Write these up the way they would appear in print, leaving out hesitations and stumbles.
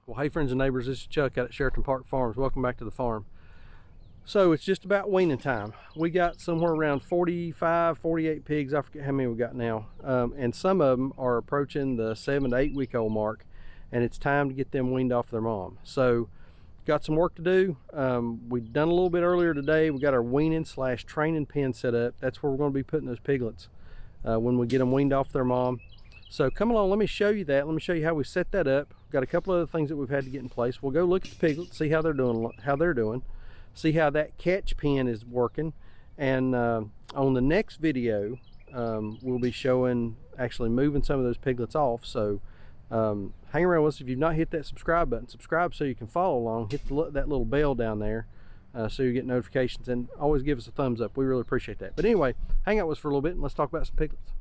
Well, hey friends and neighbors, this is Chuck out at Sheraton Park Farms. Welcome back to the farm. So it's just about weaning time. We got somewhere around 45, 48 pigs. I forget how many we got now. And some of them are approaching the 7 to 8 week old mark, and it's time to get them weaned off their mom. So got some work to do. We've done a little bit earlier today. We got our weaning / training pen set up. That's where we're going to be putting those piglets when we get them weaned off their mom. So come along, let me show you that. Let me show you how we set that up. We've got a couple other things that we've had to get in place. We'll go look at the piglets, see how they're doing, see how that catch pen is working. And on the next video, we'll be showing actually moving some of those piglets off. So hang around with us. If you've not hit that subscribe button, subscribe so you can follow along. Hit that little bell down there so you get notifications, and always give us a thumbs up. We really appreciate that. But anyway, hang out with us for a little bit and let's talk about some piglets.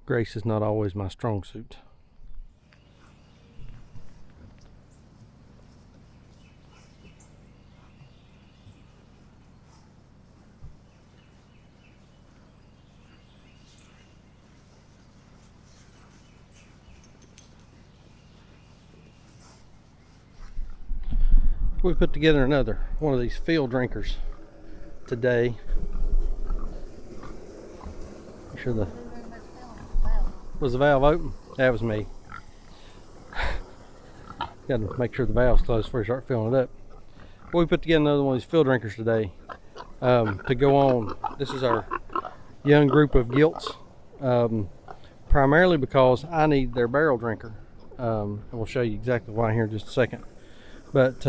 Grace is not always my strong suit. We put together another one of these field drinkers today. Make sure was the valve open? That was me. Got to make sure the valve's closed before you start filling it up. We put together another one of these field drinkers today to go on. This is our young group of gilts, primarily because I need their barrel drinker. And we'll show you exactly why here in just a second. But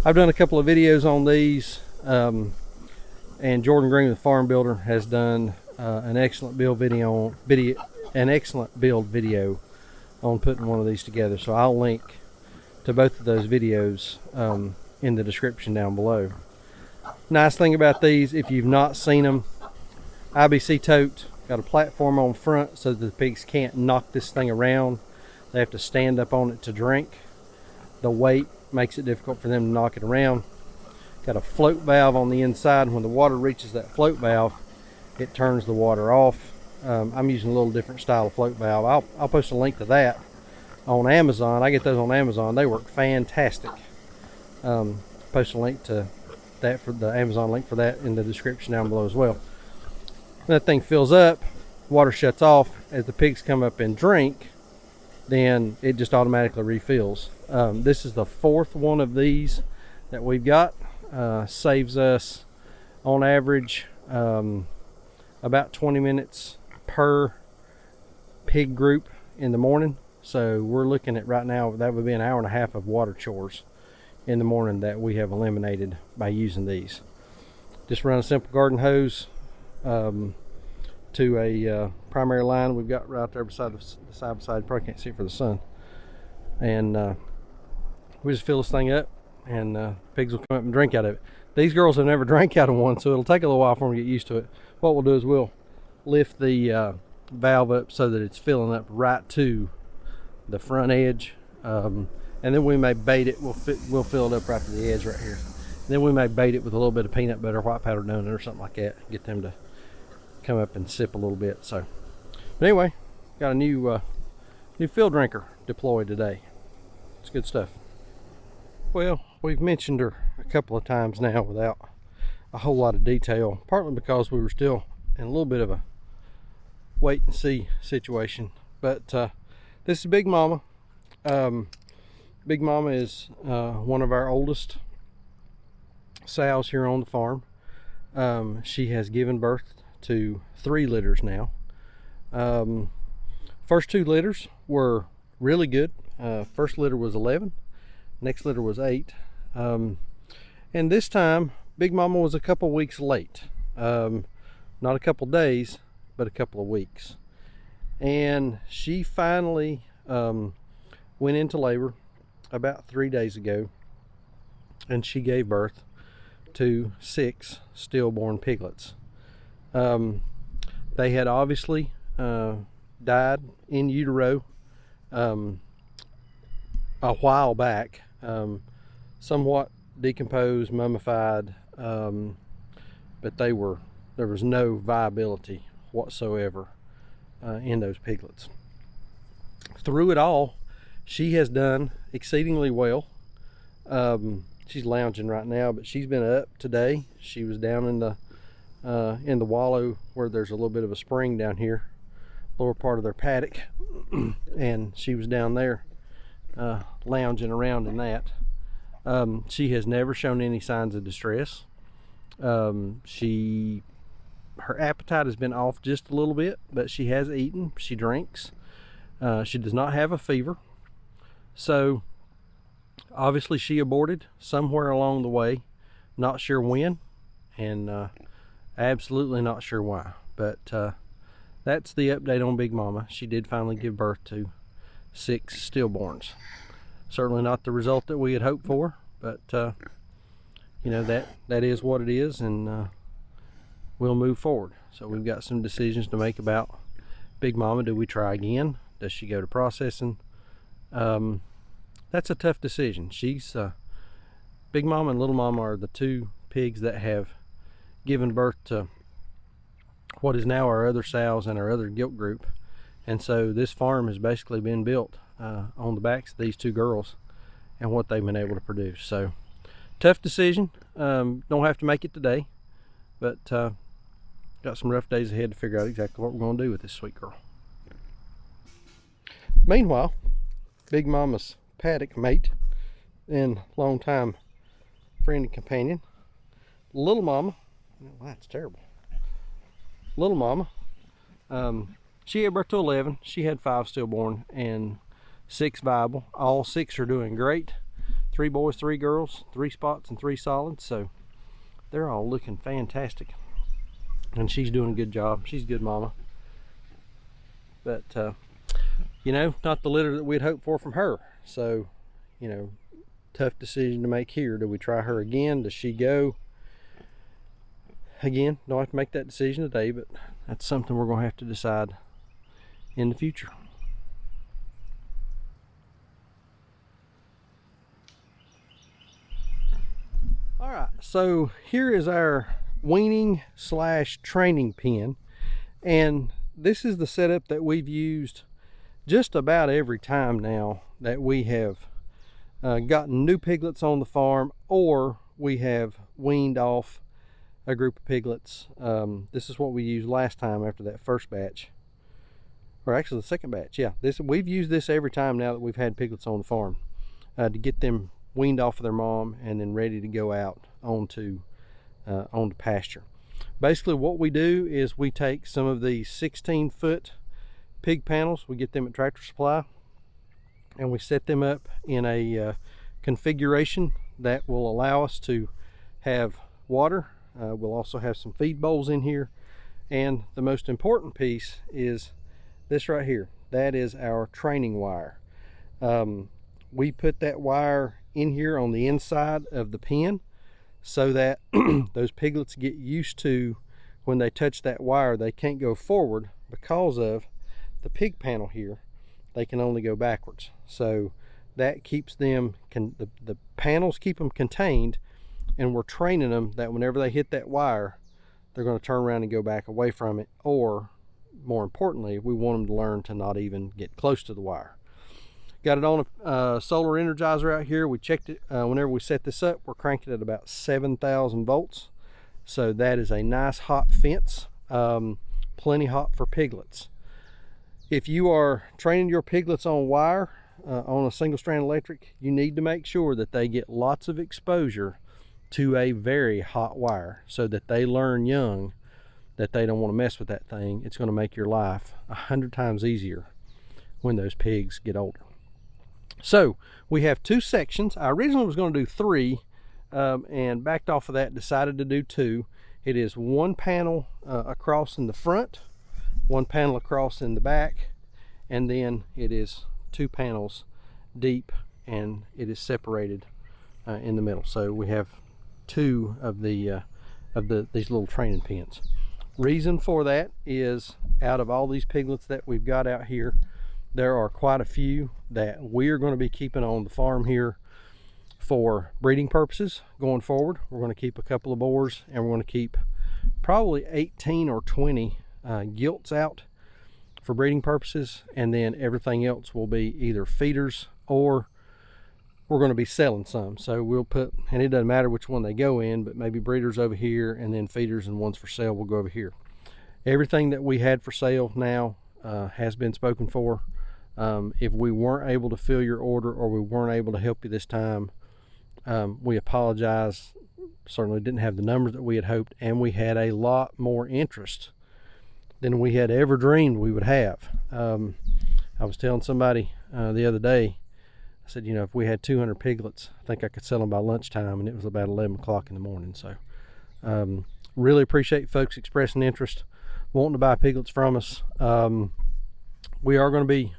I've done a couple of videos on these, and Jordan Green, the farm builder, has done an excellent build video on putting one of these together. So I'll link to both of those videos in the description down below. Nice thing about these, if you've not seen them, IBC tote, got a platform on front so that the pigs can't knock this thing around. They have to stand up on it to drink. The weight makes it difficult for them to knock it around. Got a float valve on the inside, and when the water reaches that float valve, it turns the water off. I'm using a little different style of float valve. I'll post a link to that on Amazon. I get those on Amazon. They work fantastic. Post a link to that, for the Amazon link for that, in the description down below as well. When that thing fills up, water shuts off. As the pigs come up and drink, then it just automatically refills. This is the fourth one of these that we've got. Saves us on average about 20 minutes per pig group in the morning. So we're looking at right now, that would be an hour and a half of water chores in the morning that we have eliminated by using these. Just run a simple garden hose to a primary line we've got right there beside the side by side. Probably can't see it for the sun. And we just fill this thing up, and pigs will come up and drink out of it. These girls have never drank out of one, so it'll take a little while for them to get used to it. What we'll do is we'll lift the valve up so that it's filling up right to the front edge, and then we may bait it. We'll fill it up right to the edge right here. And then we may bait it with a little bit of peanut butter, white powder donut, or something like that. Get them to come up and sip a little bit. So, but anyway, got a new field drinker deployed today. It's good stuff. Well, we've mentioned her a couple of times now without a whole lot of detail, partly because we were still in a little bit of a wait and see situation. But this is Big Mama. Big Mama is one of our oldest sows here on the farm. She has given birth to 3 litters now. First 2 litters were really good. First litter was 11, next litter was 8. And this time Big Mama was a couple weeks late. Not a couple days, but a couple of weeks. And she finally went into labor about 3 days ago, and she gave birth to 6 stillborn piglets. They had obviously died in utero a while back, somewhat decomposed, mummified, but there was no viability whatsoever in those piglets. Through it all, she has done exceedingly well. She's lounging right now, but she's been up today. She was down in the wallow where there's a little bit of a spring down here, lower part of their paddock, and she was down there lounging around in that. She has never shown any signs of distress. Her appetite has been off just a little bit, but she has eaten, she drinks. She does not have a fever. So obviously she aborted somewhere along the way, not sure when, and absolutely not sure why. But that's the update on Big Mama. She did finally give birth to 6 stillborns. Certainly not the result that we had hoped for, but you know, that is what it is, and we'll move forward. So we've got some decisions to make about Big Mama. Do we try again? Does she go to processing? That's a tough decision. She's Big Mama and Little Mama are the 2 pigs that have given birth to what is now our other sows and our other gilt group. And so this farm has basically been built on the backs of these 2 girls and what they've been able to produce. So tough decision. Don't have to make it today, but got some rough days ahead to figure out exactly what we're going to do with this sweet girl. Meanwhile, Big Mama's paddock mate and longtime friend and companion, Little Mama, well, that's terrible. Little Mama, she gave birth to 11. She had 5 stillborn and 6 viable. All 6 are doing great. 3 boys, 3 girls, 3 spots and 3 solids. So they're all looking fantastic. And she's doing a good job. She's a good mama. But you know, not the litter that we'd hoped for from her. So, you know, tough decision to make here. Do we try her again? Does she go? Again, don't have to make that decision today, but that's something we're going to have to decide in the future. All right, so here is our weaning / training pen, and this is the setup that we've used just about every time now that we have gotten new piglets on the farm, or we have weaned off a group of piglets. This is what we used last time after that first batch, or actually the second batch. Yeah, we've used this every time now that we've had piglets on the farm to get them weaned off of their mom and then ready to go out onto pasture. Basically what we do is we take some of these 16-foot pig panels, we get them at Tractor Supply, and we set them up in a configuration that will allow us to have water. We'll also have some feed bowls in here, and the most important piece is this right here. That is our training wire. We put that wire in here on the inside of the pen so that those piglets get used to, when they touch that wire, they can't go forward because of the pig panel here. They can only go backwards. So that keeps them, the panels keep them contained, and we're training them that whenever they hit that wire, they're going to turn around and go back away from it, or more importantly, we want them to learn to not even get close to the wire. Got it on a solar energizer out here. We checked it whenever we set this up. We're cranking at about 7,000 volts. So that is a nice hot fence, plenty hot for piglets. If you are training your piglets on wire, on a single strand electric, you need to make sure that they get lots of exposure to a very hot wire so that they learn young that they don't want to mess with that thing. It's going to make your life 100 times easier when those pigs get older. So we have 2 sections. I originally was going to do 3 and backed off of that, decided to do 2. It is 1 panel across in the front, 1 panel across in the back, and then it is 2 panels deep, and it is separated in the middle. So we have 2 of these little training pens. Reason for that is, out of all these piglets that we've got out here, there are quite a few that we're going to be keeping on the farm here for breeding purposes going forward. We're going to keep a couple of boars, and we're going to keep probably 18 or 20 gilts out for breeding purposes, and then everything else will be either feeders, or we're going to be selling some. So we'll put, and it doesn't matter which one they go in, but maybe breeders over here, and then feeders and ones for sale will go over here. Everything that we had for sale now has been spoken for. If we weren't able to fill your order, or we weren't able to help you this time, we apologize. Certainly didn't have the numbers that we had hoped, and we had a lot more interest than we had ever dreamed we would have. I was telling somebody the other day, I said, you know, if we had 200 piglets, I think I could sell them by lunchtime, and it was about 11 o'clock in the morning. So really appreciate folks expressing interest, wanting to buy piglets from us. We are going to be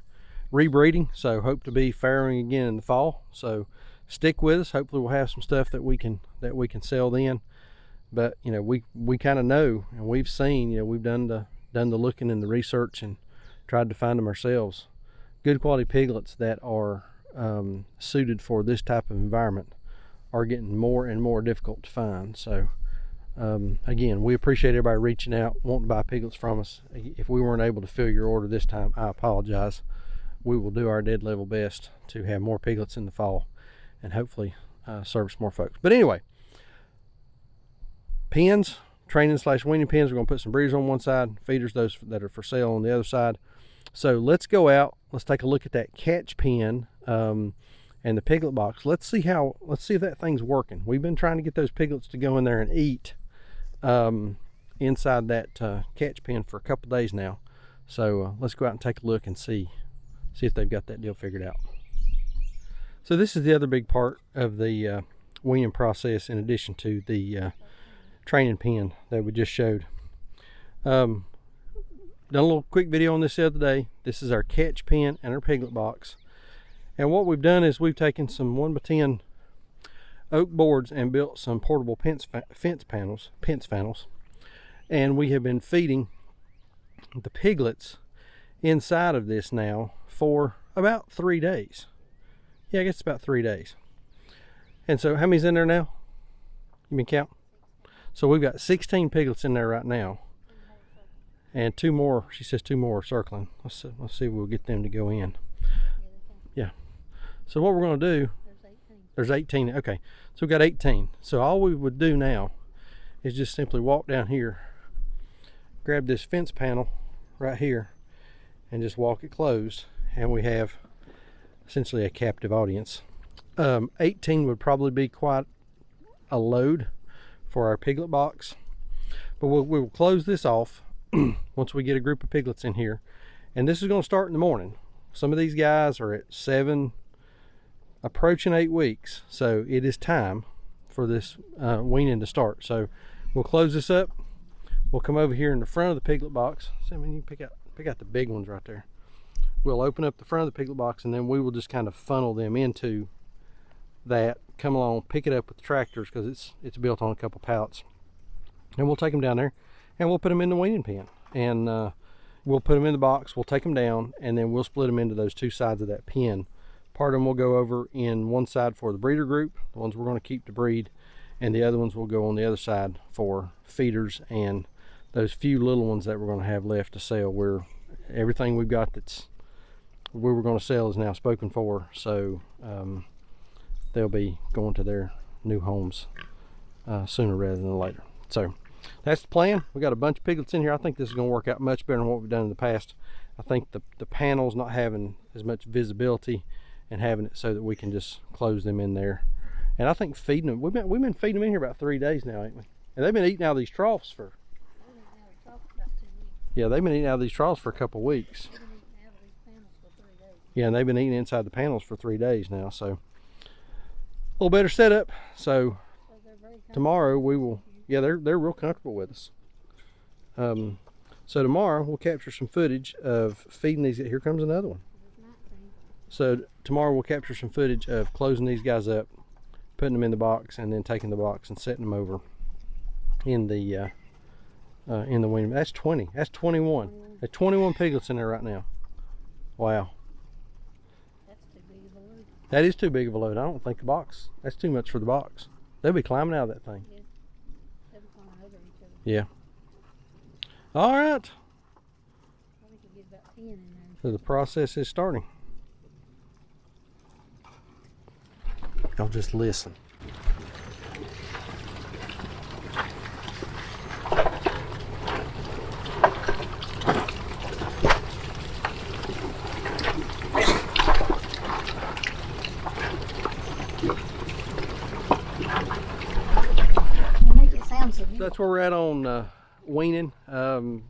rebreeding, so hope to be farrowing again in the fall. So stick with us. Hopefully we'll have some stuff that we can sell then. But you know, we kind of know, and we've seen, you know, we've done the looking and the research and tried to find them ourselves. Good quality piglets that are suited for this type of environment are getting more and more difficult to find. So again, we appreciate everybody reaching out, wanting to buy piglets from us. If we weren't able to fill your order this time, I apologize. We will do our dead level best to have more piglets in the fall, and hopefully service more folks. But anyway, pens, training / weaning pens. We're going to put some breeders on one side, feeders, those that are for sale, on the other side. So let's go out. Let's take a look at that catch pen and the piglet box. Let's see if that thing's working. We've been trying to get those piglets to go in there and eat inside that catch pen for a couple days now. So let's go out and take a look and see if they've got that deal figured out. So this is the other big part of the weaning process, in addition to the training pen that we just showed. Done a little quick video on this the other day. This is our catch pen and our piglet box. And what we've done is we've taken some 1x10 oak boards and built some portable fence panels, and we have been feeding the piglets inside of this now for about 3 days. Yeah, I guess it's about 3 days. And so how many's in there now? You been counting? So we've got 16 piglets in there right now, and 2 more. She says 2 more are circling. Let's see if we'll get them to go in. Yeah. So what we're going to do, there's 18. Okay, so we've got 18. So all we would do now is just simply walk down here, grab this fence panel right here, and just walk it closed, and we have essentially a captive audience. 18 would probably be quite a load for our piglet box, but we will close this off once we get a group of piglets in here. And this is going to start in the morning. Some of these guys are at 7, approaching 8 weeks, so it is time for this weaning to start. So we'll close this up. We'll come over here in the front of the piglet box. So, I mean, you pick out the big ones right there. We'll open up the front of the piglet box, and then we will just kind of funnel them into that. Come along, pick it up with the tractors, because it's built on a couple pallets, and we'll take them down there and we'll put them in the weaning pen, and we'll put them in the box. We'll take them down, and then we'll split them into those 2 sides of that pen. Part of them will go over in one side for the breeder group, the ones we're going to keep to breed, and the other ones will go on the other side for feeders and those few little ones that we're going to have left to sell. Where everything we've got that's we were going to sell is now spoken for, so they'll be going to their new homes sooner rather than later. So that's the plan. We got a bunch of piglets in here. I think this is going to work out much better than what we've done in the past. I think the panels not having as much visibility and having it so that we can just close them in there. And I think feeding them, we've been feeding them in here about 3 days now, ain't we? And they've been eating out of these troughs for, yeah, they've been eating out of these troughs for a couple of weeks. Yeah, and they've been eating inside the panels for 3 days now, so a little better setup. So tomorrow we will, yeah, they're real comfortable with us. So tomorrow we'll capture some footage of feeding these. Here comes another one. So tomorrow we'll capture some footage of closing these guys up, putting them in the box, and then taking the box and setting them over in the wean. That's 20. That's 21. There's 21 piglets in there right now. Wow. That's too big of a load. That is too big of a load. I don't think the box. That's too much for the box. They'll be climbing out of that thing. Yeah. They'll be climbing over each other. Yeah. All right. I think you get about 10 in there. So the process is starting. Y'all just listen. Make it sound so good. That's where we're at on weaning. Going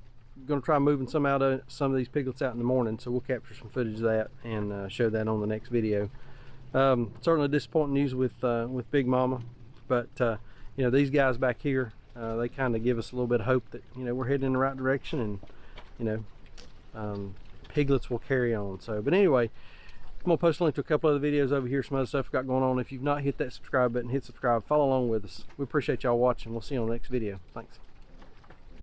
to try moving some of these piglets out in the morning, so we'll capture some footage of that and show that on the next video. Certainly disappointing news with Big Mama, but you know, these guys back here, they kind of give us a little bit of hope that, you know, we're heading in the right direction, and you know, piglets will carry on. So, but anyway, I'm gonna post a link to a couple other videos over here, some other stuff we've got going on. If you've not hit that subscribe button, hit subscribe, follow along with us. We appreciate y'all watching. We'll see you on the next video. Thanks.